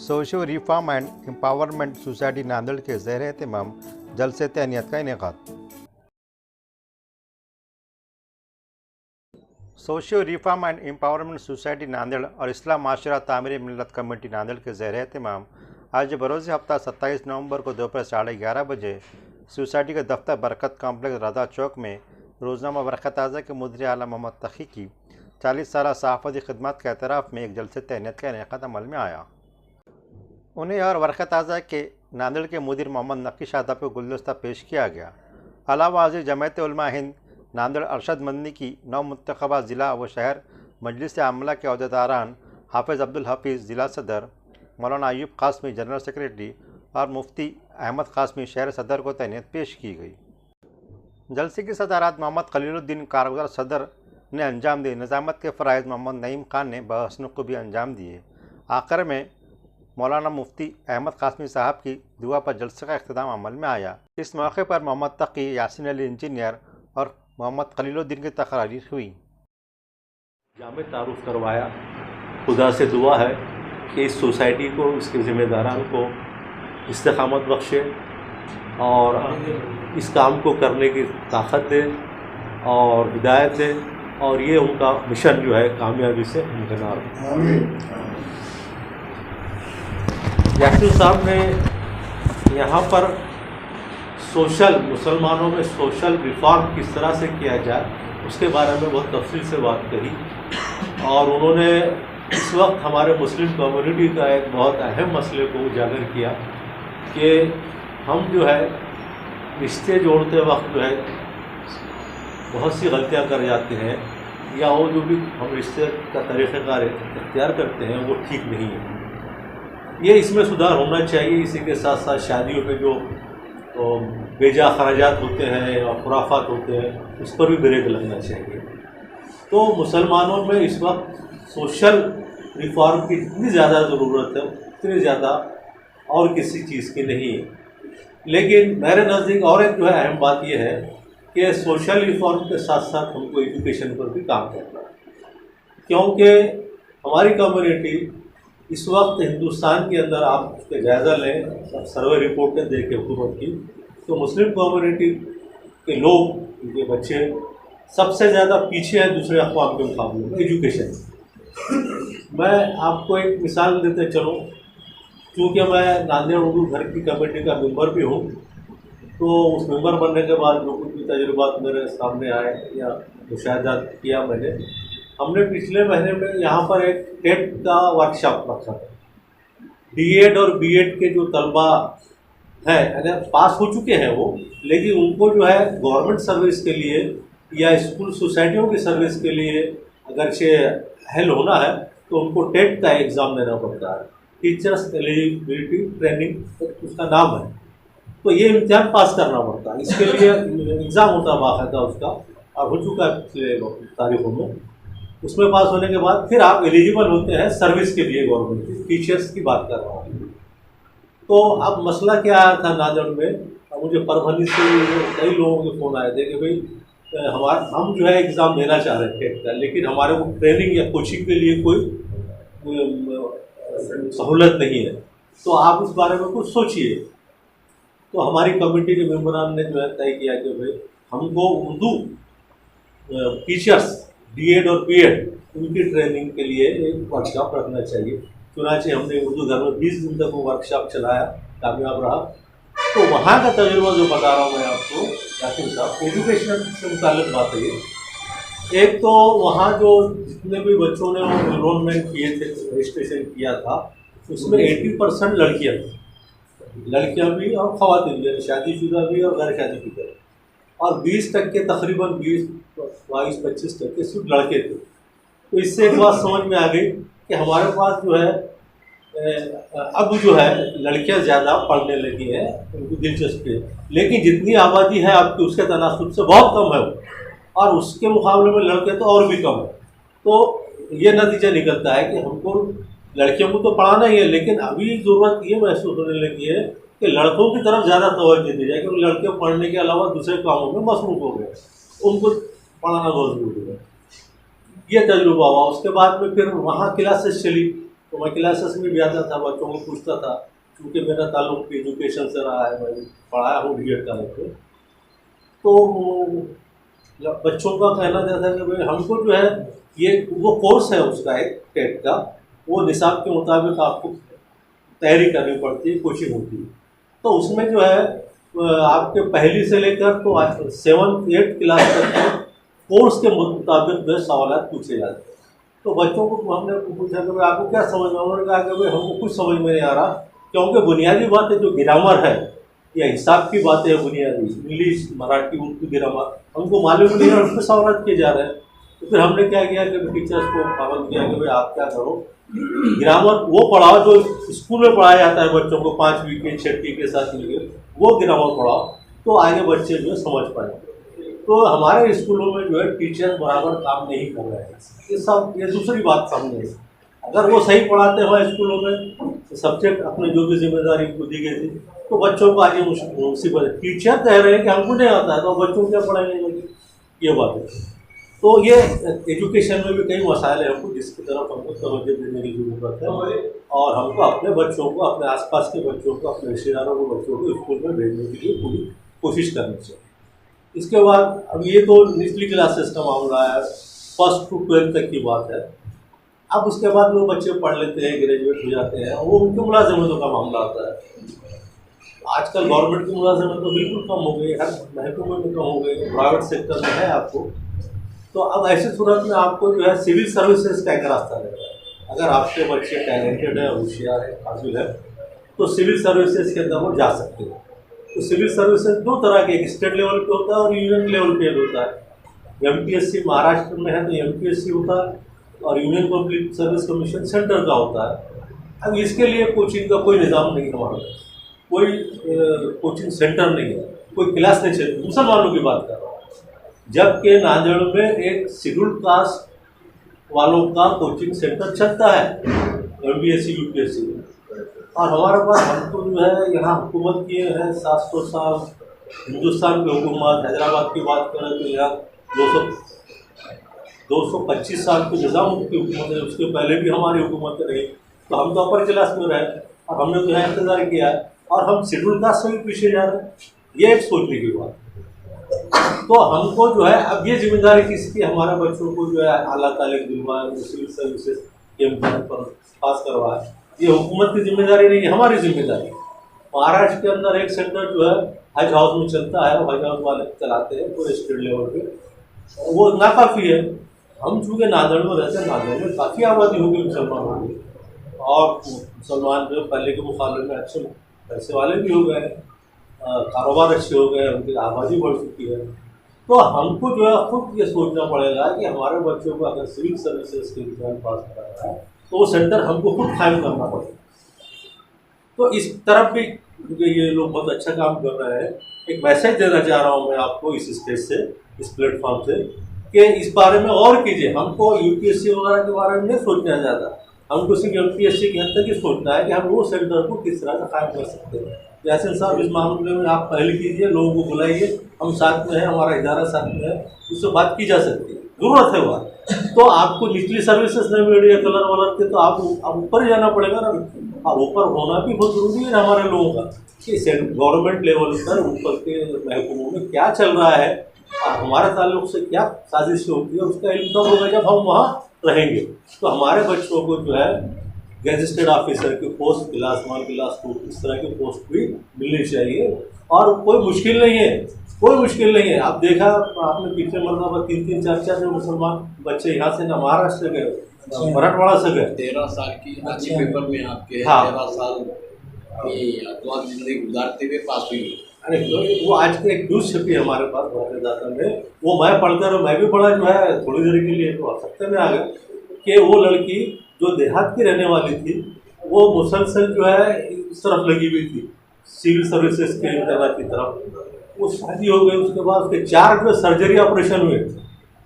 Socio reform and empowerment society Nanded के ज़ेर एहतमाम जलसे तहनीत का इनेकाद। Socio reform and empowerment society Nanded और इस्लाम माशरा तामीर मिल्लत कमेटी नांदेड़ के ज़ेर एहतमाम आज बरोज़ हफ्ता 27 नवंबर को दोपहर 11:30 बजे सोसाइटी के दफ्तर बरकत कॉम्प्लेक्स रजा चौक में रोज़नामा बरकत ताज़ा के मुदीर आला मोहम्मद तकी की 40 साल सहाफ़ती खिदमत के एतराफ़ में एक जलसे तहनीत का इनेकाद अमल में आया। उन्हें और बरकत ताज़ा के नांदेड़ के मुदीर मोहम्मद नकी शादाब को गुलदस्ता पेश किया गया। अलावा वाज़ी जमायत उलमा हिंद नांदेड़ अरशद मदनी की नौ मुंतखबा ज़िला व शहर मजलिस आमला के अहदेदारान हाफिज़ अब्दुल हफीज़ ज़िला सदर, मौलाना अयूब क़ासमी जनरल सेक्रेटरी और मुफ्ती अहमद क़ासमी शहर सदर को तहनीत पेश की गई। जलसे की सदारत मोहम्मद खलीलुद्दीन कारगुज़ार सदर ने अंजाम दी। निज़ामत के फ़राइज़ मोहम्मद नईम खान ने बहसन को भी अंजाम दिए। आखिर में मौलाना मुफ्ती अहमद क़ासमी साहब की दुआ पर जलसे का इख्तिताम अमल में आया। इस मौके पर मोहम्मद तकी, यासीन अली इंजीनियर और मोहम्मद खलीलुद्दीन की तकरीर हुई। जामे तारुफ करवाया। खुदा से दुआ है कि इस सोसाइटी को, इसके ज़िम्मेदारान को इस्तिक़ामत बख्शे और इस काम को करने की ताकत दे और हिदायत दे और ये उनका मिशन जो है कामयाबी से मुमकिन हो। यासीन साहब ने यहाँ पर मुसलमानों में सोशल रिफॉर्म किस तरह से किया जाए उसके बारे में बहुत तफसील से बात कही और उन्होंने इस वक्त हमारे मुस्लिम कम्युनिटी का एक बहुत अहम मसले को उजागर किया कि हम जो है रिश्ते जोड़ते वक्त जो है बहुत सी गलतियाँ कर जाते हैं या वो जो भी हम रिश्ते का तरीक़ेकार इख्तियार करते हैं वो ठीक नहीं है। ये इसमें सुधार होना चाहिए। इसी के साथ साथ शादियों में जो बेजा खराजात होते हैं और खुराफात होते हैं उस पर भी ब्रेक लगना चाहिए। तो मुसलमानों में इस वक्त सोशल रिफॉर्म की जितनी ज़्यादा ज़रूरत है उतनी ज़्यादा और किसी चीज़ की नहीं है। लेकिन मेरे नज़दीक और एक जो है अहम बात यह है कि सोशल रिफॉर्म के साथ साथ हमको एजुकेशन पर भी काम करना है, क्योंकि हमारी कम्युनिटी इस वक्त हिंदुस्तान के अंदर आप उसका जायज़ा लें, सर्वे रिपोर्टें देखें हुकूमत की, तो मुस्लिम कम्युनिटी के लोग, उनके बच्चे सबसे ज़्यादा पीछे हैं दूसरे अक़वाम के मुकाबले में एजुकेशन। मैं आपको एक मिसाल देते चलूँ, क्योंकि मैं नांदेड़ उर्दू घर की कमेटी का मेंबर भी हूँ, तो उस मेंबर बनने के बाद जो कुछ भी तजुर्बात मेरे सामने आए या मुशाहिदात किया मैंने, हमने पिछले महीने में यहाँ पर एक टेट का वर्कशॉप रखा था। डीएड और बीएड के जो तलबा हैं अगर पास हो चुके हैं वो, लेकिन उनको जो है गवर्नमेंट सर्विस के लिए या स्कूल सोसाइटियों की सर्विस के लिए अगर से अहल होना है तो उनको टेट का एग्ज़ाम देना पड़ता है। टीचर्स एलिजिबिलिटी ट्रेनिंग उसका नाम है। तो ये इम्तिहान पास करना पड़ता है, इसके लिए एग्ज़ाम होता है बाकायदा उसका, और हो चुका है पिछले तारीखों में। उसमें पास होने के बाद फिर आप एलिजिबल होते हैं सर्विस के लिए गवर्नमेंट की। टीचर्स की बात कर रहा हूँ। तो अब मसला क्या आया था नांदेड़ में, मुझे परभनी से कई लोगों के फ़ोन आए थे कि भाई हम जो है एग्ज़ाम देना चाह रहे थे टेट का, लेकिन हमारे को ट्रेनिंग या कोचिंग के लिए कोई सहूलत नहीं है, तो आप इस बारे में कुछ सोचिए। तो हमारी कमेटी के मेंबरान ने जो है तय किया कि भाई हमको उर्दू टीचर्स बीएड और बीएड उनकी ट्रेनिंग के लिए एक वर्कशॉप रखना चाहिए। चुनाचे हमने उर्दू घर में 20 दिन तक वो वर्कशॉप चलाया, कामयाब रहा। तो वहाँ का तजुर्बा जो बता रहा हूँ मैं आपको यासीन साहब, एजुकेशन से मुताल्लिक़ बात है ये। एक तो वहाँ जो जितने भी बच्चों ने एनरोलमेंट किए थे, रजिस्ट्रेशन किया था, उसमें 80% लड़कियाँ भी और ख़वातीन भी, शादीशुदा भी और गैर शादीशुदा भी, और 20% तकरीबन 22-25% सिर्फ लड़के थे। तो इससे एक बात समझ में आ गई कि हमारे पास जो है अब जो है लड़कियां ज़्यादा पढ़ने लगी हैं, उनको दिलचस्पी है, लेकिन जितनी आबादी है आपकी उसके तनासुब से बहुत कम है, और उसके मुकाबले में लड़के तो और भी कम है। तो ये नतीजा निकलता है कि हमको लड़कियों को तो पढ़ाना ही है, लेकिन अभी ज़रूरत ये महसूस होने लगी है कि लड़कों की तरफ ज़्यादा तवज्जो दी जाए, क्योंकि लड़के पढ़ने के अलावा दूसरे कामों में मसरूफ़ हो गए, उनको पढ़ाना बहुत ज़रूरी है। ये तजुर्बा हुआ। उसके बाद में फिर वहाँ क्लासेस चली, तो मैं क्लासेस में भी आता था, बच्चों को पूछता था, क्योंकि मेरा ताल्लुक एजुकेशन से रहा है, मैं पढ़ाया हूँ बीएड कॉलेज पे। तो बच्चों का कहना था कि भाई हमको जो है ये वो कोर्स है उसका एक टेट का, वो निसाब के मुताबिक आपको तैयारी करनी पड़ती है, कोचिंग होती है। तो उसमें जो है आपके पहली से लेकर तो 7th 8th क्लास तक के कोर्स के मुताबिक जो सवाल पूछे जाते हैं। तो बच्चों को हमने पूछा कि भाई आपको क्या समझ में, उन्होंने कहा कि भाई हमको कुछ समझ में नहीं आ रहा, क्योंकि बुनियादी बातें जो ग्रामर है या हिसाब की बातें हैं बुनियादी, इंग्लिश मराठी उर्दू ग्रामर हमको मालूम नहीं है, उसमें सवाल किए जा रहे हैं। तो फिर हमने क्या किया कि टीचर्स को पाबंद किया कि भाई आप क्या करो, ग्रामर वो पढ़ाओ जो स्कूल में पढ़ाया जाता है बच्चों को 5वीं के 6वीं के 7वीं के, वो ग्रामर पढ़ाओ, तो आगे बच्चे जो है समझ पाएंगे। तो हमारे स्कूलों में जो है टीचर बराबर काम नहीं कर रहे हैं, ये दूसरी बात सामने है। अगर वो सही पढ़ाते हैं स्कूलों में, सब्जेक्ट अपने जो भी जिम्मेदारी को दी गई थी, तो बच्चों को आगे मुसीबत है। टीचर कह रहे हैं कि हमको नहीं आता है, तो बच्चों को क्या पढ़ाएंगे, ये बात है। तो ये एजुकेशन में भी कई मसाइल हैं हमको, जिसकी तरफ हमको तवज्जो देने की जरूरत है, और हमको अपने बच्चों को, अपने आसपास के बच्चों को, अपने रिश्तेदारों के बच्चों को स्कूल में भेजने के लिए पूरी कोशिश करनी चाहिए। इसके बाद अब ये तो निचली क्लासेस का मामला है, 1st to 12th तक की बात है। अब उसके बाद वो बच्चे पढ़ लेते हैं, ग्रेजुएट हो जाते हैं, वो उनके मुलाजमतों का मामला आता है। आजकल गवर्नमेंट की मुलाजमत तो बिल्कुल कम हो गई, हर महकमे में कम हो गई, प्राइवेट सेक्टर में है आपको। तो अब ऐसी सूरत में आपको जो है सिविल सर्विसेज का एक रास्ता रहता है। अगर आपके बच्चे टैलेंटेड है, होशियार है, काबिल है, तो सिविल सर्विसेज के अंदर वो जा सकते हैं। तो सिविल सर्विसेज 2 तरह के, एक स्टेट लेवल पे होता है और यूनियन लेवल पे होता है। MPSC महाराष्ट्र में है तो MPSC होता है, और union public service commission centre का होता है। अब इसके लिए कोचिंग का कोई निज़ाम नहीं है हमारे पास, कोई कोचिंग सेंटर नहीं है, कोई क्लास नहीं चलती। मुसलमानों की बात कर रहा हूँ, जबकि नांदेड़ में एक शेड्यूल कास्ट वालों का कोचिंग सेंटर चलता है, MPSC UPSC, और हमारे पास हमको जो है यहाँ हुकूमत किए हैं 700 साल। हिंदुस्तान की हुकूमत, हैदराबाद की बात करें तो यहाँ 225 साल के निज़ाम की हुकूमत है, उसके पहले भी हमारी हुकूमत रही। तो हम तो अपर क्लास में रहे और हमने तो यहाँ इंतजार किया है, और हम शेड्यूल कास्ट से भी पीछे जा रहे हैं। ये एक सोचने की बात। तो हमको जो है अब ये जिम्मेदारी किसकी, हमारे बच्चों को जो है आला तालीम दिलवाए, सिविल सर्विसेज के इम्तिहान पर पास करवाए, ये हुकूमत की जिम्मेदारी नहीं है, हमारी जिम्मेदारी। महाराष्ट्र के अंदर एक सेंटर जो है हज हाउस में चलता है, हज हाउस वाले चलाते हैं पूरे स्टेट लेवल पे, वो नाकाफ़ी है। हम चूँकि नांदेड़ में रहते हैं, नांदेड़ में काफ़ी आबादी होगी मुसलमानों की, और मुसलमान जो पहले के मुकाबले में अच्छे पैसे वाले भी हो गए, कारोबार अच्छे हो गए, उनकी आबादी बढ़ चुकी है। तो हमको जो है खुद ये सोचना पड़ेगा कि हमारे बच्चों को अगर सिविल सर्विसेज के एग्जाम पास कर रहा है तो वो सेंटर हमको खुद कायम करना पड़ेगा। तो इस तरफ भी ये लोग बहुत अच्छा काम कर रहे हैं। एक मैसेज देना चाह रहा हूँ मैं आपको इस स्टेज से, इस प्लेटफॉर्म से, कि इस बारे में और कीजिए। हमको UPSC वगैरह के बारे में नहीं सोचना ज़्यादा, हमको सिर्फ MPSC के हद तक ही सोचना है कि हम वो सेंटर को किस तरह से कायम कर सकते हैं। जैसे साहब इस मामले में आप पहले कीजिए, लोगों को बुलाइए, हम साथ में हैं, हमारा इदारा साथ में है, उससे बात की जा सकती है, ज़रूरत है बात। तो आपको निचली सर्विसेज नहीं मिल रही है कलर वलर के, तो आप ऊपर ही जाना पड़ेगा ना। अब ऊपर होना भी बहुत ज़रूरी है हमारे लोगों का, कि गवर्नमेंट लेवल पर ऊपर के महकमों में क्या चल रहा है और हमारे ताल्लुक से क्या साजिश होती है, उसका इल्म तब होगा जब हम वहाँ रहेंगे। तो हमारे बच्चों को जो है गैजेटेड ऑफिसर की पोस्ट, क्लास 1 क्लास 2 इस तरह की पोस्ट भी मिलनी चाहिए, और कोई मुश्किल नहीं है, कोई मुश्किल नहीं है। आप देखा आपने पिछले मरतबा 3-3 4-4 जो मुसलमान बच्चे यहाँ से न महाराष्ट्र गए, मराठवाड़ा से गए, 13 साल की अच्छी पेपर में आपके 13 साल की जिंदगी गुजारते हुए पास हुई। अरे वो आज के एक न्यूज़ छपी हमारे पास बहुत ज़्यादा में, वो मैं पढ़कर, मैं भी पढ़ा जो है थोड़ी देर के लिए, तो सकते में आ गए कि वो लड़की जो देहात की रहने वाली थी, वो मुसलसल जो है इस तरफ लगी हुई थी, सिविल सर्विसेज के इंटरव्यू की तरफ। वो शादी हो गई, उसके बाद उसके 4 जो सर्जरी ऑपरेशन हुए,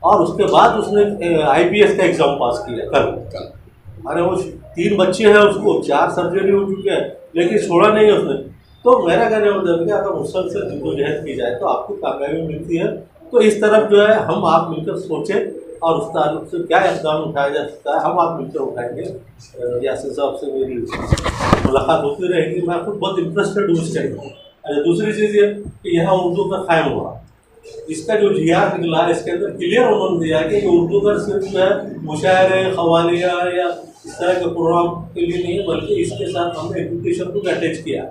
और उसके बाद उसने IPS का एग्ज़ाम पास किया कल। अरे वो 3 बच्चे हैं, उसको 4 सर्जरी हो चुकी है, लेकिन छोड़ा नहीं है उसने। तो मेरा कहने का मतलब है अगर मुसलसल जद्दोजहद की जाए तो आपको कामयाबी मिलती है। तो इस तरफ जो है हम आप मिलकर सोचें और उस ताल्लुक से क्या इक़दाम उठाया जा सकता है हम आप मिलकर उठाएंगे। यासिर साहब से मेरी मुलाकात होती रहेगी, मैं खुद बहुत इंटरेस्टेड हूँ इस टाइम। दूसरी चीज़ ये कि यहाँ उर्दू का कायम हुआ, इसका जो जीआर निकला इसके अंदर क्लियर उन्होंने दिया कि उर्दू का सिर्फ जो है मुशायरे, क़वालिया या इस तरह के प्रोग्राम के लिए नहीं है, बल्कि इसके साथ हमने एजुकेशन को अटैच किया।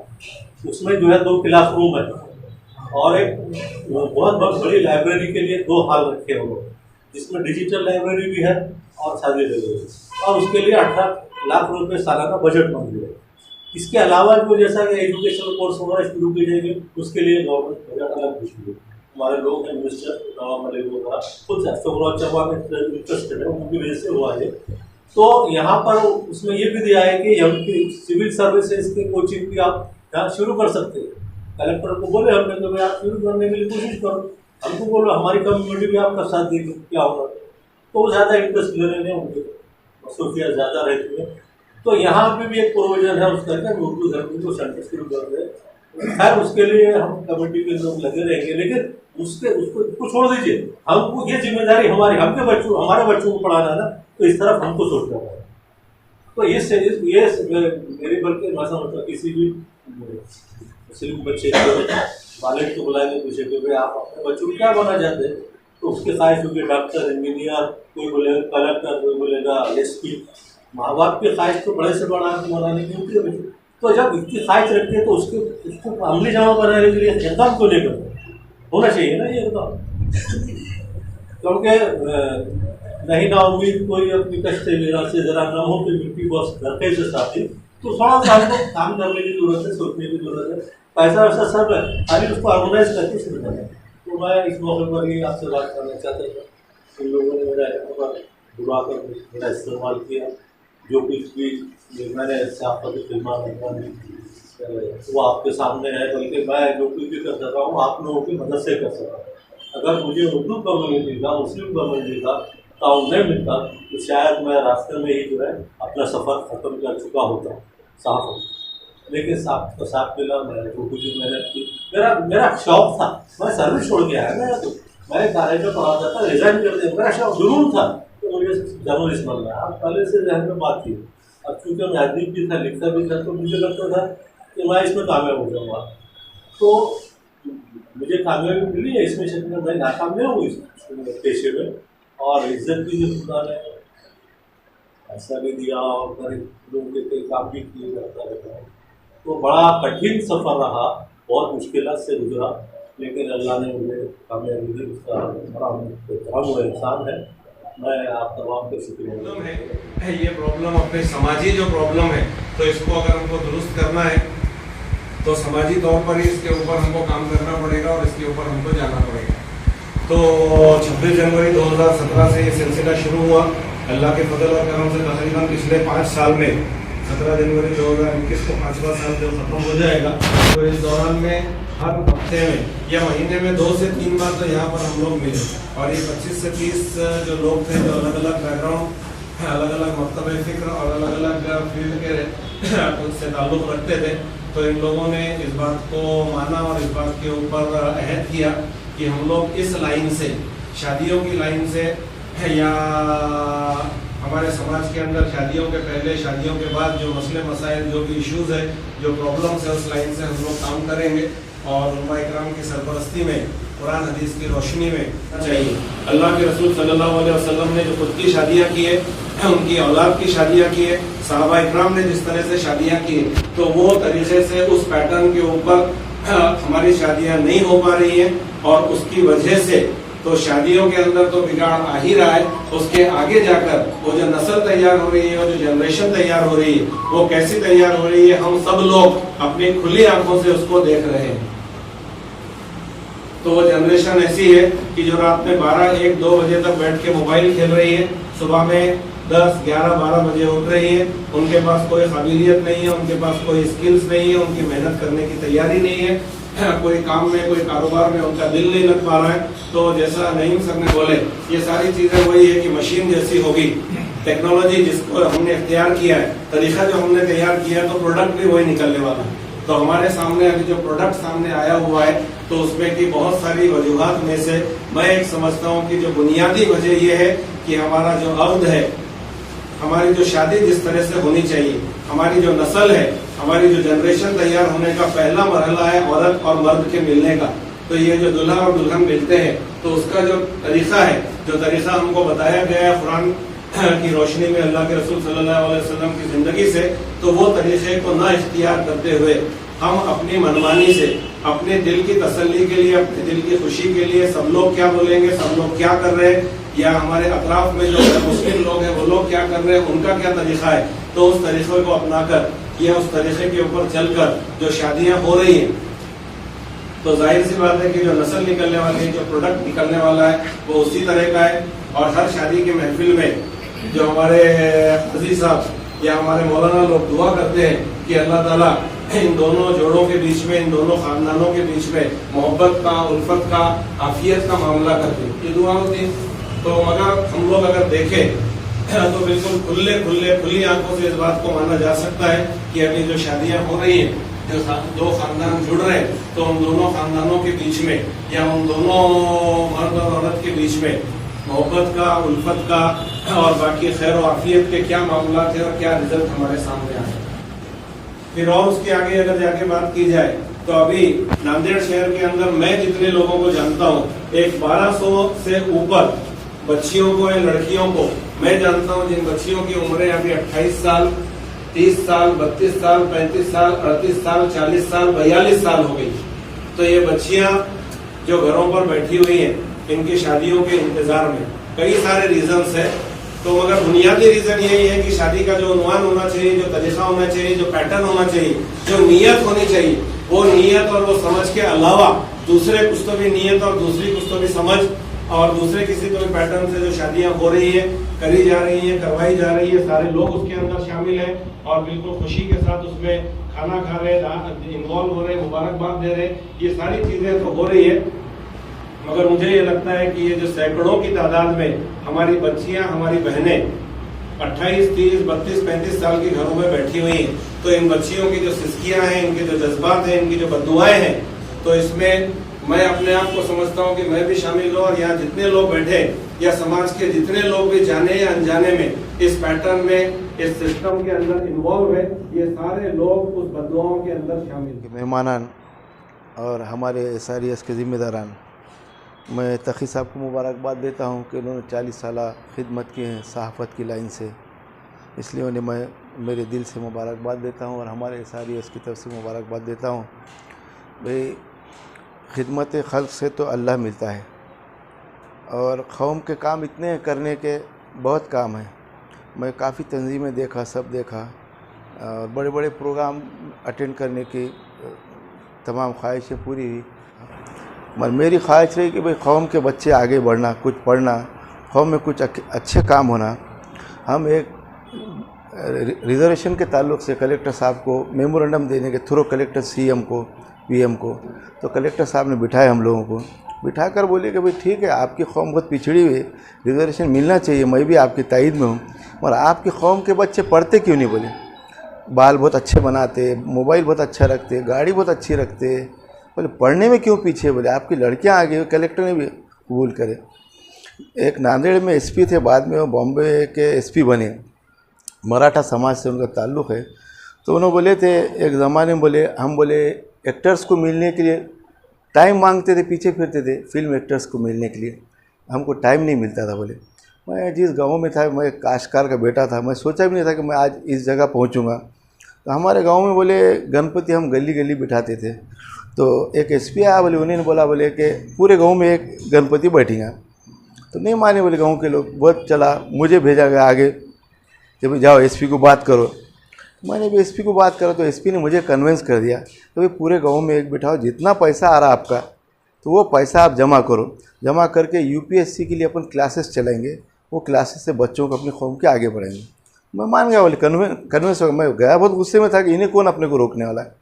उसमें जो है 2 क्लासरूम है और एक बहुत बड़ी लाइब्रेरी के लिए 2 हॉल रखे हैं उन्होंने, जिसमें डिजिटल लाइब्रेरी भी है और सादी लाइब्रेरी, और उसके लिए 18 लाख रुपये सालाना बजट मंजूर है। इसके अलावा जो जैसा कि एजुकेशनल कोर्स वगैरह शुरू की जाएगी उसके लिए गवर्नमेंट बजट अलग घोषित। हमारे लोग हैं मिनिस्टर नवाब मलिक वगैरह खुद चौबा में इंटरेस्टेड है, उनकी वजह से हुआ है। तो यहाँ पर उसमें ये भी दिया है कि सिविल सर्विसेज के कोचिंग भी आप यहाँ शुरू कर सकते हैं। कलेक्टर को बोले हमने तो भाई आप शुरू करने के लिए कोशिश करो, हमको बोलो हमारी कम्युनिटी भी आपका साथ देगी, क्या होगा। तो वो ज़्यादा इंटरेस्ट ले रहे हैं, उनकी मसरूफियत ज़्यादा रहती है। तो यहाँ पे भी एक प्रोविजन है उसका क्या उर्दू धर्म को सेंटर शुरू कर रहे हैं। खैर उसके लिए हम कमेटी के लोग लगे रहेंगे, लेकिन उसको छोड़ दीजिए, हमको ये जिम्मेदारी हमारे हमारे बच्चों को पढ़ाना ना, तो इस तरफ हमको सोचना है। तो ये मेरी बल्कि मैं समझता किसी भी मुस्लिम बच्चे वालिद को बुलाएंगे पूछे कि भाई आप अपने बच्चों को क्या बनना चाहते हैं, तो उसके ख्वाहिश होगी डॉक्टर, इंजीनियर, कोई बोलेगा कलेक्टर, कोई बोलेगा एसपी। माँ बाप की ख्वाहिश तो बड़े से बड़ा आदमी बनाने की होती है। तो जब इसकी ख्वाहिश रखते हैं तो उसको अमली जमा बनाने के लिए एकदम को नहीं करते, होना चाहिए ना ये एकदम, क्योंकि नहीं ना उम्मीद कोई अपनी कष्ट से जरा न हो कि मिट्टी बस धरते से साथी। तो थोड़ा सा हमको काम करने की जरूरत है, सोचने की जरूरत है। पैसा वैसा सब है, खाली उसको ऑर्गेनाइज करके शुरू करें। तो मैं इस मौके पर ही आपसे बात करना चाहता था। इन लोगों ने बुला कर मेरा इस्तेमाल किया, जो कुछ भी मैंने फिल्मा वो आपके सामने है, बल्कि मैं जो कुछ भी कर सका हूँ आप लोगों की मदद से कर सका। अगर मुझे उर्दू कम्युनिटी का, मुस्लिम कम्युनिटी का ताउन नहीं मिलता तो शायद मैं रास्ते में ही जो है अपना सफ़र ख़त्म कर चुका होता, साफ होता। लेकिन साफ मिला, मैं जो कुछ भी मेहनत की, मेरा शौक़ था। मैं सर्विस छोड़ के आया ना, तो मैं कॉलेज में पढ़ाता था, रिज़ाइन कर दिया। मेरा शौक़ जुनून था तो मुझे जर्नलिस्ट बनना है। पहले से जहन में बात थी। अब चूँकि मैं अदीब भी था, लिखता भी था, तो मुझे लगता था कि मैं इसमें कामयाब हो जाऊँगा। तो मुझे कामयाबी मिली है इसमें, शक्ल में मैं नाकाम नहीं हूँ इस पेशे में, और इज्जत भी जो खुदा ने ऐसा भी दिया और गरीब लोगों के कई काम भी किए जाता रहता है। तो बड़ा कठिन सफ़र रहा, बहुत मुश्किल से गुजरा, लेकिन अल्लाह ने मुझे कामयाबी दी। उसका बड़ा वो इंसान है। मैं आप तमाम का शुक्रिया है। ये प्रॉब्लम अपने समाजी जो प्रॉब्लम है, तो इसको अगर हमको दुरुस्त करना है तो समाजी तौर पर ही इसके ऊपर हमको काम करना पड़ेगा और इसके ऊपर हमको जाना पड़ेगा। तो 26 जनवरी 2017 से ये सिलसिला शुरू हुआ। अल्लाह के फजल और करम से तकरीबन पिछले 5 साल में 17 जनवरी 2021 को 5वां साल जब ख़त्म हो जाएगा, तो इस दौरान में हर हफ्ते में या महीने में 2 से 3 बार तो यहाँ पर हम लोग मिले, और ये 25 से 30 जो लोग थे जो अलग अलग बैकग्राउंड, अलग अलग मकतब फ़िक्र और अलग अलग फील्ड के से ताल्लुक़ रखते थे। तो इन लोगों ने इस बात को माना और इस बात के ऊपर अहद किया कि हम लोग इस लाइन से, शादियों की लाइन से, या हमारे समाज के अंदर शादियों के पहले, शादियों के बाद जो मसले मसाइल, जो भी इश्यूज़ है, जो प्रॉब्लम्स है, उस लाइन से हम लोग काम करेंगे और उलमा इकराम की सरपरस्ती में, कुरान हदीस की रोशनी में चाहिए। अल्लाह के रसूल सल्लल्लाहु अलैहि वसल्लम ने जो खुद की शादियाँ की है, उनकी औलाद की शादियाँ की है, सहाबा इकराम ने जिस तरह से शादियाँ की है, तो वो तरीके से उस पैटर्न के ऊपर हमारी शादियाँ नहीं हो पा रही हैं, और उसकी वजह से तो शादियों के अंदर तो बिगाड़ आ ही रहा है। उसके आगे जाकर वो जो नस्ल तैयार हो रही है, वो जो जनरेशन तैयार हो रही है, वो कैसी तैयार हो रही है, हम सब लोग अपनी खुली आंखों से उसको देख रहे हैं। तो वो जनरेशन ऐसी है कि जो रात में 12, 1, 2 बजे तक बैठ के मोबाइल खेल रही है, सुबह में 10, 11, 12 बजे उठ रही है। उनके पास कोई काबिलियत नहीं है, उनके पास कोई स्किल्स नहीं है, उनकी मेहनत करने की तैयारी नहीं है, कोई काम में, कोई कारोबार में उनका दिल नहीं लग पा रहा है। तो जैसा नईम सर ने बोले, ये सारी चीज़ें वही है कि मशीन जैसी होगी। टेक्नोलॉजी जिसको हमने इख्तियार किया है, तरीका जो हमने तैयार किया है, तो प्रोडक्ट भी वही निकलने वाला है। तो हमारे सामने अभी जो प्रोडक्ट सामने आया हुआ है, तो उसमें की बहुत सारी वजूहात में से मैं एक समझता हूँ कि जो बुनियादी वजह यह है कि हमारा जो अर्द है, हमारी जो शादी जिस तरह से होनी चाहिए, हमारी जो नस्ल है, हमारी जो जनरेशन तैयार होने का पहला मरहला है औरत और मर्द के मिलने का। तो ये जो दुल्हा और दुल्हन मिलते हैं तो उसका जो तरीका है, जो तरीका हमको बताया गया है कुरान की रोशनी में अल्लाह के रसूल सल्लल्लाहु अलैहि वसल्लम की जिंदगी से, तो वो तरीके को ना इख्तियार करते हुए हम अपनी मनमानी से अपने दिल की तसल्ली के लिए, अपने दिल की खुशी के लिए सब लोग क्या बोलेंगे, सब लोग क्या कर रहे हैं, या हमारे अतराफ में जो मुस्लिम लोग हैं वो लोग क्या कर रहे हैं, उनका क्या तरीका है, तो उस तरीके को अपनाकर या उस तरीके के ऊपर चलकर जो शादियां हो रही हैं, तो जाहिर सी बात है कि जो नस्ल निकलने वाली है, जो प्रोडक्ट निकलने वाला है वो उसी तरह का है। और हर शादी की महफिल में जो हमारे अजीज साहब या हमारे मौलाना लोग दुआ करते हैं कि अल्लाह ताला इन दोनों जोड़ों के बीच में, इन दोनों खानदानों के बीच में मोहब्बत का, उल्फत का, आफियत का मामला करते हैं, ये दुआ होती है। तो मगर हम लोग अगर देखें तो बिल्कुल खुली आंखों से इस बात को माना जा सकता है कि अभी जो शादियां हो रही हैं, जो दो खानदान जुड़ रहे हैं, तो उन दोनों खानदानों के बीच में या उन दोनों मर्द और औरत के बीच में मोहब्बत का, उल्फत का और बाकी खैर और आफियत के क्या मामला थे और क्या रिजल्ट हमारे सामने आए। फिर और उसके आगे अगर जाके बात की जाए तो अभी नांदेड़ शहर के अंदर मैं जितने लोगों को जानता हूँ, एक 1200 से ऊपर बच्चियों को या लड़कियों को मैं जानता हूँ जिन बच्चियों की उम्रें अभी 28 साल, 30 साल, 32 साल, 35 साल, 38 साल, 40 साल, 42 साल हो गई। तो ये बच्चियां जो घरों पर बैठी हुई हैं, इनकी शादियों के इंतजार में कई सारे रीजंस है। तो मगर बुनियादी रीजन यही है कि शादी का जो उन्वान होना चाहिए, जो तरीका होना चाहिए, जो पैटर्न होना चाहिए, जो नीयत होनी चाहिए, वो नीयत और वो समझ के अलावा दूसरे कुछ तो भी नीयत और दूसरी कुछ तो भी समझ और दूसरे किसी तो भी पैटर्न से जो शादियां हो रही है, करी जा रही है, करवाई जा रही है, सारे लोग उसके अंदर शामिल हैं और बिल्कुल खुशी के साथ उसमें खाना खा रहे, इन्वॉल्व हो रहे, मुबारकबाद दे रहे, ये सारी चीजें तो हो रही है। मगर मुझे ये लगता है कि ये जो सैकड़ों की तादाद में हमारी बच्चियां, हमारी बहनें 28, 30, 32, 35 साल के घरों में बैठी हुई हैं, तो इन बच्चियों की जो सिस्कियां हैं, इनके जो जज्बात हैं, इनकी जो बद्दुआएं हैं, तो इसमें मैं अपने आप को समझता हूँ कि मैं भी शामिल हूँ और यहाँ जितने लोग बैठे या समाज के जितने लोग भी जाने या अनजाने में इस पैटर्न में, इस सिस्टम के अंदर इन्वॉल्व है, ये सारे लोग उस बद्दुआओं के अंदर शामिल। मेहमानान और हमारे SRES के ज़िम्मेदारान, मैं तकी साहब को मुबारकबाद देता हूँ कि उन्होंने 40 साल खिदमत की है सहाफ़त की लाइन से, इसलिए उन्हें मैं मेरे दिल से मुबारकबाद देता हूँ और हमारे SRES की तरफ से मुबारकबाद देता हूँ। भाई खिदमत खल्क़ से तो अल्लाह मिलता है और कौम के काम इतने करने के बहुत काम हैं। मैं काफ़ी तंजीमें देखा, सब देखा और बड़े बड़े प्रोग्राम अटेंड करने की तमाम ख्वाहिशें पूरी हुई। मगर मेरी ख्वाहिश रही कि भाई कौम के बच्चे आगे बढ़ना, कुछ पढ़ना, कौम में कुछ अच्छे काम होना। हम एक रिजर्वेशन के ताल्लुक़ से कलेक्टर साहब को मेमोरेंडम देने के थ्रू कलेक्टर CM को, PM को, तो कलेक्टर साहब ने बिठाया हम लोगों को, बिठा कर बोले कि भाई ठीक है, आपकी कौम बहुत पिछड़ी हुई, रिजर्वेशन मिलना चाहिए, मैं भी आपकी तायद में हूँ, मगर आपकी कौम के बच्चे पढ़ते क्यों नहीं? बोले बाल बहुत अच्छे बनाते, मोबाइल बहुत अच्छा रखते, गाड़ी बहुत अच्छी रखते, बोले पढ़ने में क्यों पीछे? बोले आपकी लड़कियां आ गई। कलेक्टर ने भी कबूल करे। एक नांदेड़ में SP थे, बाद में वो बॉम्बे के SP बने, मराठा समाज से उनका ताल्लुक़ है। तो उन्होंने बोले थे एक ज़माने में, बोले हम बोले एक्टर्स को मिलने के लिए टाइम मांगते थे, पीछे फिरते थे फिल्म एक्टर्स को मिलने के लिए, हमको टाइम नहीं मिलता था। बोले मैं जिस गाँव में था, मैं काश्तकार का बेटा था, मैं सोचा भी नहीं था कि मैं आज इस जगह पहुँचूँगा। तो हमारे गाँव में बोले गणपति हम गली गली बिठाते थे, तो एक SP आया, बोले उन्होंने बोला बोले कि पूरे गांव में एक गणपति बैठेगा। तो नहीं माने, बोले गांव के लोग, बहुत चला, मुझे भेजा गया आगे कि भाई जाओ SP को बात करो। मैंने भी SP को बात करा तो SP ने मुझे कन्विंस कर दिया तो भाई पूरे गांव में एक बिठाओ, जितना पैसा आ रहा आपका तो वो पैसा आप जमा करो, जमा करके UPSC के लिए अपन क्लासेस चलाएँगे, वो क्लासेस से बच्चों को अपनी कौम के आगे बढ़ाएंगे। मैं मान गया, बोले कन्विंस हो गया। मैं गया बहुत गुस्से में था कि इन्हें कौन अपने को रोकने वाला है,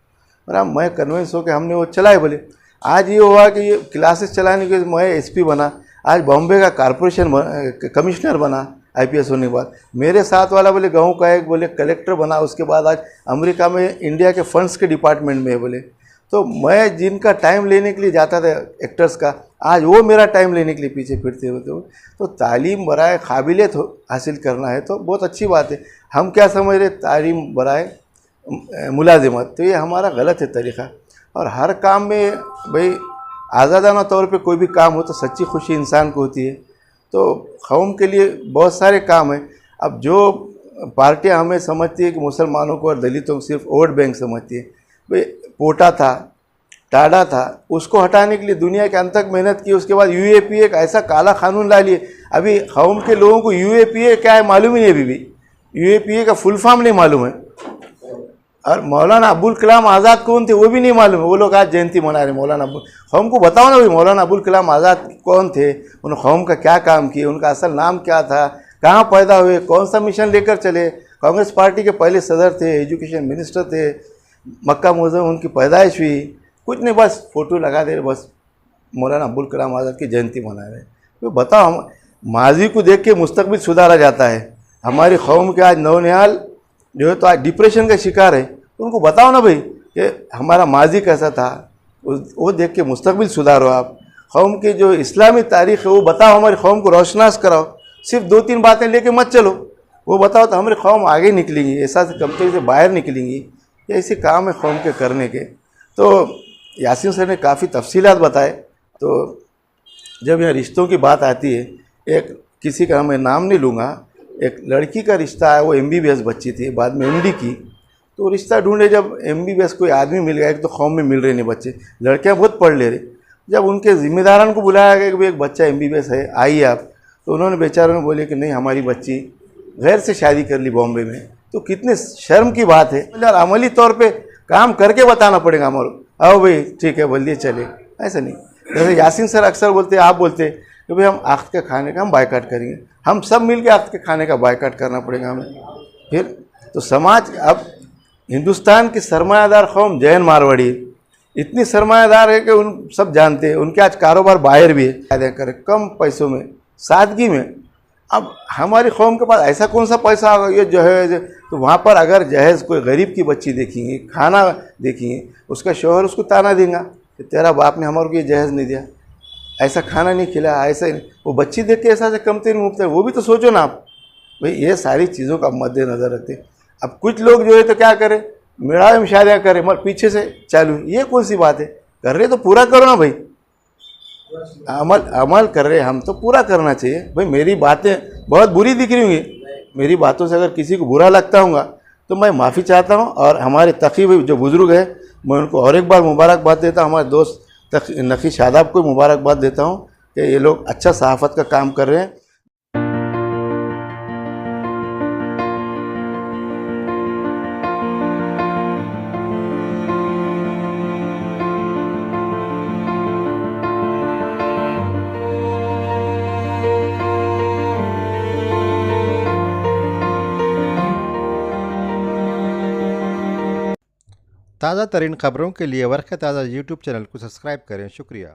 और मैं कन्विंस हो के हमने वो चलाए। बोले आज ये हुआ कि ये क्लासेस चलाने के मैं SP बना, आज बॉम्बे का कॉरपोरेशन कमिश्नर बना IPS होने के बाद। मेरे साथ वाला बोले गांव का एक बोले कलेक्टर बना, उसके बाद आज अमेरिका में इंडिया के फंड्स के डिपार्टमेंट में है। बोले तो मैं जिनका टाइम लेने के लिए जाता था एक्टर्स का, आज वो मेरा टाइम लेने के लिए पीछे फिरते होते हो। तो तालीम बराए काबिलियत हासिल करना है तो बहुत अच्छी बात है। हम क्या समझ रहे तालीम बराए मुलाजिमत, तो ये हमारा गलत है तरीक़ा। और हर काम में भाई आज़ादाना तौर पे कोई भी काम हो तो सच्ची खुशी इंसान को होती है। तो कौम के लिए बहुत सारे काम हैं। अब जो पार्टियां हमें समझती है कि मुसलमानों को और दलितों को सिर्फ वोट बैंक समझती है, भाई पोटा था, टाडा था, उसको हटाने के लिए दुनिया के अंत तक मेहनत की। उसके बाद यूएपीए का ऐसा काला कानून ला लिए, अभी कौम के लोगों को यूएपीए क्या है मालूम ही नहीं, अभी भी यूएपीए का फुल फॉर्म नहीं मालूम है। और मौलाना अबुल कलाम आज़ाद कौन थे वो भी नहीं मालूम है। वो लोग आज जयंती मना रहे मौलाना अबुल। कौम को बताओ ना भाई मौलाना अबुल कलाम आज़ाद कौन थे, उन्होंने कौम का क्या काम किए, उनका असल नाम क्या था, कहाँ पैदा हुए, कौन सा मिशन लेकर चले, कांग्रेस पार्टी के पहले सदर थे, एजुकेशन मिनिस्टर थे, मक्का मुअज़्ज़म उनकी पैदाइश हुई, कुछ नहीं बस फ़ोटो लगा दे, बस मौलाना अबुल कलाम आज़ाद की जयंती मना रहे। तो बताओ, हम माजी को देख के मुस्तकबिल सुधारा जाता है। हमारी कौम के आज नौनिहाल जो है तो आज डिप्रेशन का शिकार है। उनको बताओ ना भाई कि हमारा माजी कैसा था, वो देख के मुस्तकबिल सुधारो। आप कौम के जो इस्लामी तारीख़ है वो बताओ, हमारी कौम को रोशनास कराओ। सिर्फ 2-3 बातें लेके मत चलो, वो बताओ तो हमारी कौम आगे निकलेंगी, ऐसा से कमतरी से बाहर निकलेंगी। ये ऐसे काम है कौम के करने के। तो यासीन सर ने काफ़ी तफसीलात बताए। तो जब यहाँ रिश्तों की बात आती है, एक किसी का मैं नाम नहीं लूँगा, एक लड़की का रिश्ता है, वो MBBS बच्ची थी, बाद में MD की। तो रिश्ता ढूंढे, जब MBBS कोई आदमी मिल गया, एक तो कौम में मिल रहे नहीं बच्चे, लड़कियां बहुत पढ़ ले रहे। जब उनके ज़िम्मेदारान को बुलाया गया कि भाई एक बच्चा MBBS है, आइए आप, तो उन्होंने बेचारों ने बोले कि नहीं, हमारी बच्ची गैर से शादी कर ली बॉम्बे में। तो कितने शर्म की बात है यार, अमली तौर पे काम करके बताना पड़ेगा हमारे। आओ भाई ठीक है बोलिए चले, ऐसा नहीं। जैसे यासीन सर अक्सर बोलते, आप बोलते कि भाई हम आख्त के खाने का हम बायकाट करेंगे, हम सब मिल के आख्त के खाने का बायकाट करना पड़ेगा हमें। फिर तो समाज, अब हिंदुस्तान की सरमायादार कौम जैन मारवाड़ी इतनी सरमायादार है कि उन सब जानते हैं, उनके आज कारोबार बाहर भी है, फायदे करें कम पैसों में, सादगी में। अब हमारी कौम के पास ऐसा कौन सा पैसा होगा ये जहेज, तो वहाँ पर अगर जहेज कोई गरीब की बच्ची देखेंगे, खाना देखेंगे, उसका शौहर उसको ताना देगा कि तेरा बाप ने हमारे को ये जहेज नहीं दिया, ऐसा खाना नहीं खिलाया, ऐसा ही। वो बच्ची देख के ऐसा से कमतर मुफ्त है, वो भी तो सोचो ना आप भाई। ये सारी चीज़ों का मद्देनज़र रखते। अब कुछ लोग जो है तो क्या करें, मेड़ावे में शादियाँ करें मगर पीछे से चालू, ये कौन सी बात है? कर रहे तो पूरा करो ना भाई, अमल कर रहे हम तो पूरा करना चाहिए भाई। मेरी बातें बहुत बुरी दिख रही होंगी, मेरी बातों से अगर किसी को बुरा लगता होगा तो मैं माफ़ी चाहता हूँ। और हमारे तकी जो बुज़ुर्ग है, मैं उनको और एक बार मुबारकबाद देता हूँ। हमारे दोस्त नकी शादाब को मुबारकबाद देता हूँ कि ये लोग अच्छा सहाफ़त का काम कर रहे हैं। ताज़ा तरीन खबरों के लिए वर्क़ ताज़ा YouTube चैनल को सब्सक्राइब करें। शुक्रिया।